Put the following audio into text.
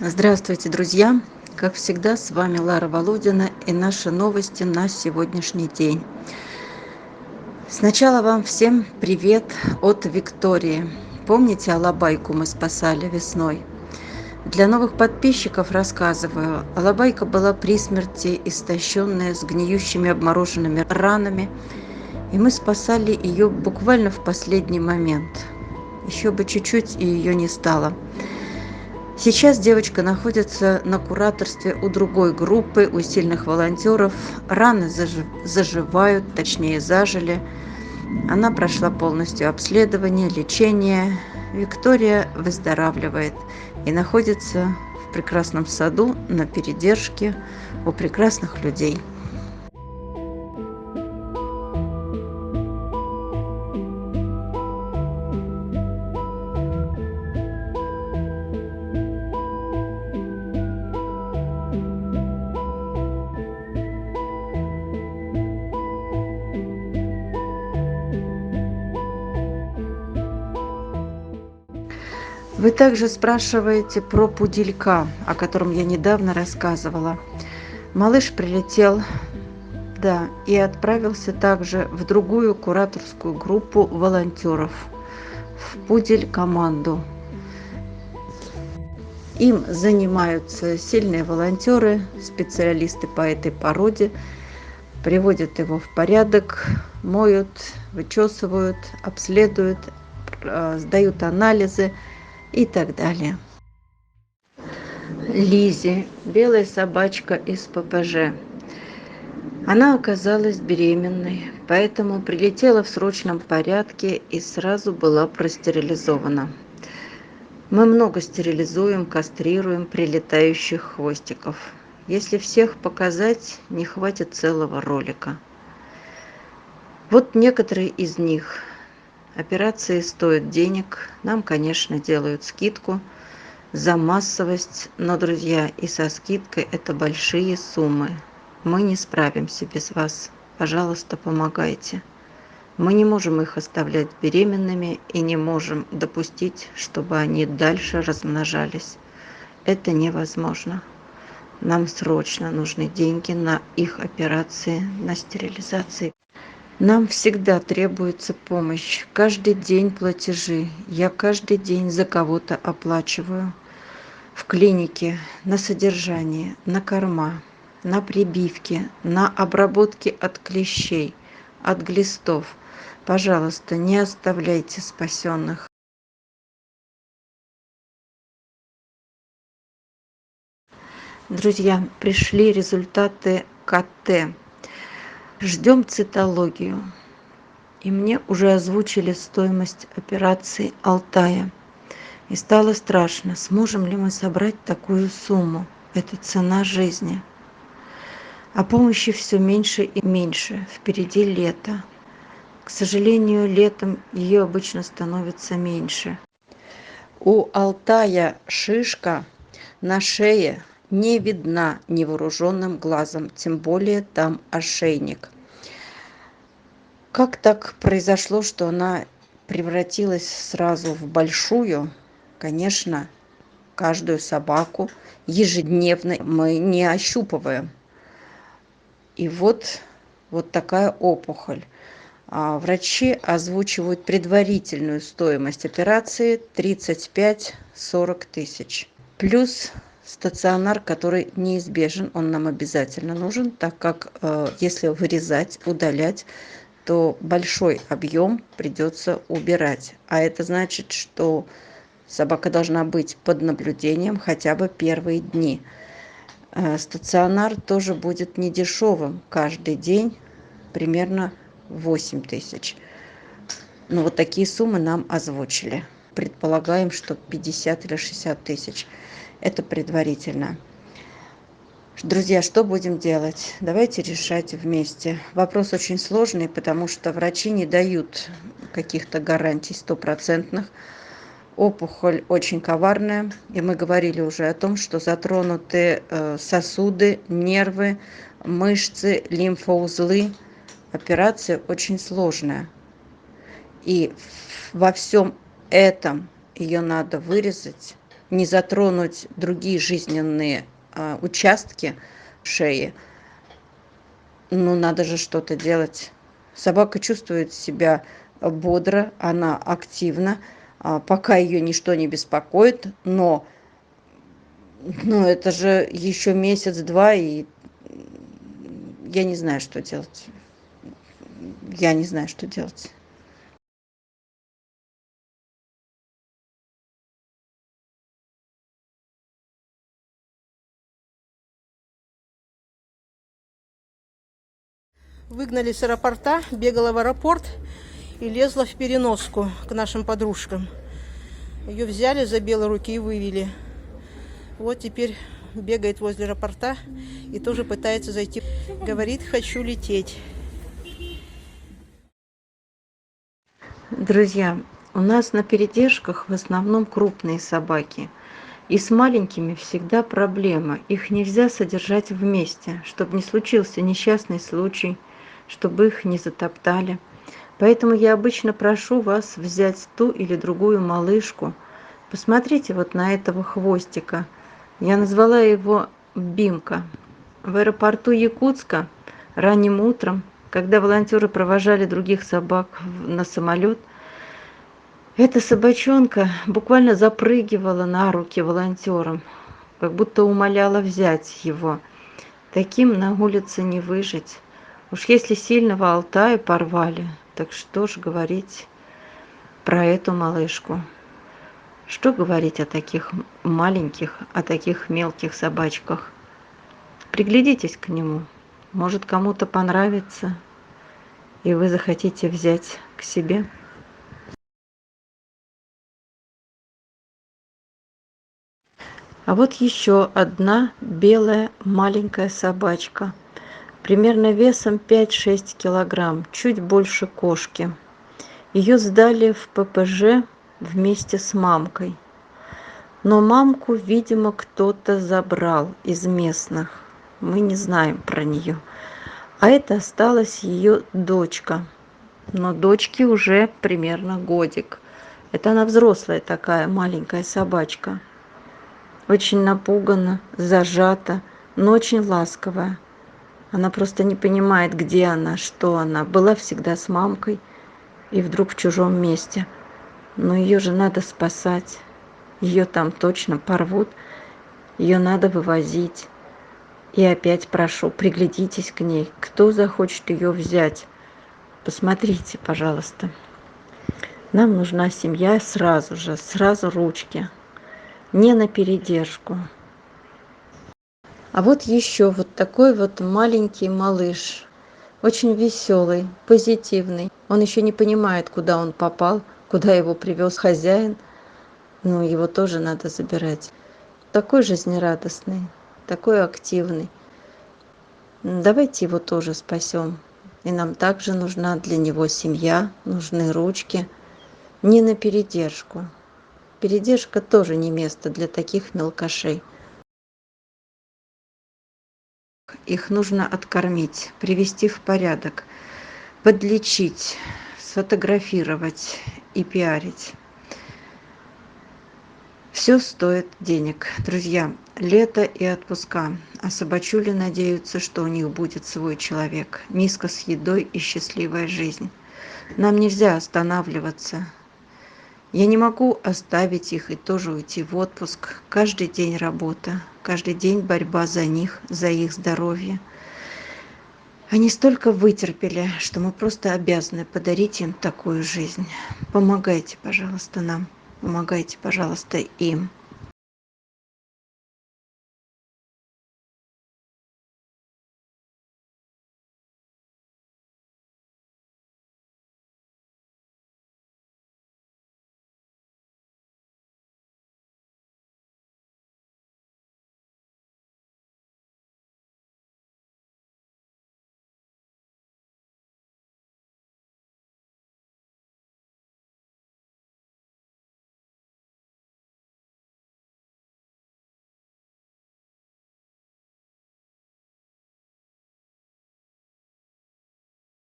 Здравствуйте, друзья! Как всегда, с вами Лара Володина и наши новости на сегодняшний день. Сначала вам всем привет от Виктории. Помните, Алабайку мы спасали весной? Для новых подписчиков рассказываю. Алабайка была при смерти, истощенная, с гниющими обмороженными ранами, и мы спасали ее буквально в последний момент. Еще бы чуть-чуть, и ее не стало. Сейчас девочка находится на кураторстве у другой группы, у сильных волонтеров. Раны заживают, точнее зажили. Она прошла полностью обследование, лечение. Виктория выздоравливает и находится в прекрасном саду на передержке у прекрасных людей. Вы также спрашиваете про пуделька, о котором я недавно рассказывала. Малыш прилетел, да, и отправился также в другую кураторскую группу волонтеров, в пудель-команду. Им занимаются сильные волонтеры, специалисты по этой породе, приводят его в порядок, моют, вычесывают, обследуют, сдают анализы и так далее. Лизи, белая собачка из ППЖ. Она оказалась беременной, поэтому прилетела в срочном порядке и сразу была простерилизована. Мы много стерилизуем, кастрируем прилетающих хвостиков. Если всех показать, не хватит целого ролика. Вот некоторые из них. Операции стоят денег, нам, конечно, делают скидку за массовость, но, друзья, и со скидкой это большие суммы. Мы не справимся без вас. Пожалуйста, помогайте. Мы не можем их оставлять беременными и не можем допустить, чтобы они дальше размножались. Это невозможно. Нам срочно нужны деньги на их операции, на стерилизации. Нам всегда требуется помощь. Каждый день платежи. Я каждый день за кого-то оплачиваю. В клинике, на содержание, на корма, на прибивки, на обработки от клещей, от глистов. Пожалуйста, не оставляйте спасенных. Друзья, пришли результаты КТ. Ждем цитологию. И мне уже озвучили стоимость операции Алтая. И стало страшно, сможем ли мы собрать такую сумму. Это цена жизни. А помощи все меньше и меньше. Впереди лето. К сожалению, летом ее обычно становится меньше. У Алтая шишка на шее не видна невооруженным глазом, тем более там ошейник. Как так произошло, что она превратилась сразу в большую? Конечно, каждую собаку ежедневно мы не ощупываем. И вот такая опухоль. Врачи озвучивают предварительную стоимость операции 35-40 тысяч. Плюс стационар, который неизбежен, он нам обязательно нужен, так как если вырезать, удалять, то большой объем придется убирать. А это значит, что собака должна быть под наблюдением хотя бы первые дни. Стационар тоже будет недешевым. Каждый день примерно 8 тысяч. Ну, вот такие суммы нам озвучили. Предполагаем, что 50 или 60 тысяч. Это предварительно. Друзья, что будем делать? Давайте решать вместе. Вопрос очень сложный, потому что врачи не дают каких-то гарантий стопроцентных. Опухоль очень коварная, и мы говорили уже о том, что затронуты сосуды, нервы, мышцы, лимфоузлы. Операция очень сложная. И во всем этом ее надо вырезать. не затронуть другие жизненные участки шеи, ну, надо же что-то делать. Собака чувствует себя бодро, она активна, пока ее ничто не беспокоит, но ну, это же еще месяц-два, и я не знаю, что делать. Я не знаю, что делать. Выгнали с аэропорта, бегала в аэропорт и лезла в переноску к нашим подружкам. Ее взяли за белые руки и вывели. Вот теперь бегает возле аэропорта и тоже пытается зайти. Говорит, хочу лететь. Друзья, у нас на передержках в основном крупные собаки. И с маленькими всегда проблема. Их нельзя содержать вместе, чтобы не случился несчастный случай, чтобы их не затоптали. Поэтому я обычно прошу вас взять ту или другую малышку. Посмотрите вот на этого хвостика. Я назвала его Бимка. В аэропорту Якутска ранним утром, когда волонтеры провожали других собак на самолет, эта собачонка буквально запрыгивала на руки волонтерам, как будто умоляла взять его. Таким на улице не выжить. Уж если сильного Алтая порвали, так что ж говорить про эту малышку? Что говорить о таких маленьких, о таких мелких собачках? Приглядитесь к нему. Может, кому-то понравится, и вы захотите взять к себе. А вот еще одна белая маленькая собачка, примерно весом 5-6 килограмм, чуть больше кошки. Ее сдали в ППЖ вместе с мамкой. Но мамку, видимо, кто-то забрал из местных. Мы не знаем про нее. А это осталась ее дочка. Но дочке уже примерно годик. Это она взрослая такая маленькая собачка. Очень напугана, зажата, но очень ласковая. Она просто не понимает, где она, что она. Была всегда с мамкой и вдруг в чужом месте. Но ее же надо спасать. Ее там точно порвут. Ее надо вывозить. И опять прошу, приглядитесь к ней. Кто захочет ее взять? Посмотрите, пожалуйста. Нам нужна семья сразу же, сразу ручки. Не на передержку. А вот еще вот такой вот маленький малыш. Очень веселый, позитивный. Он еще не понимает, куда он попал, куда его привез хозяин. Но его тоже надо забирать. Такой жизнерадостный, такой активный. Давайте его тоже спасем. И нам также нужна для него семья, нужны ручки. Не на передержку. Передержка тоже не место для таких мелкашей. Их нужно откормить, привести в порядок, подлечить, сфотографировать и пиарить. Все стоит денег. Друзья, лето и отпуска. А собачули надеются, что у них будет свой человек. Миска с едой и счастливая жизнь. Нам нельзя останавливаться. Я не могу оставить их и тоже уйти в отпуск. Каждый день работа, каждый день борьба за них, за их здоровье. Они столько вытерпели, что мы просто обязаны подарить им такую жизнь. Помогайте, пожалуйста, нам. Помогайте, пожалуйста, им.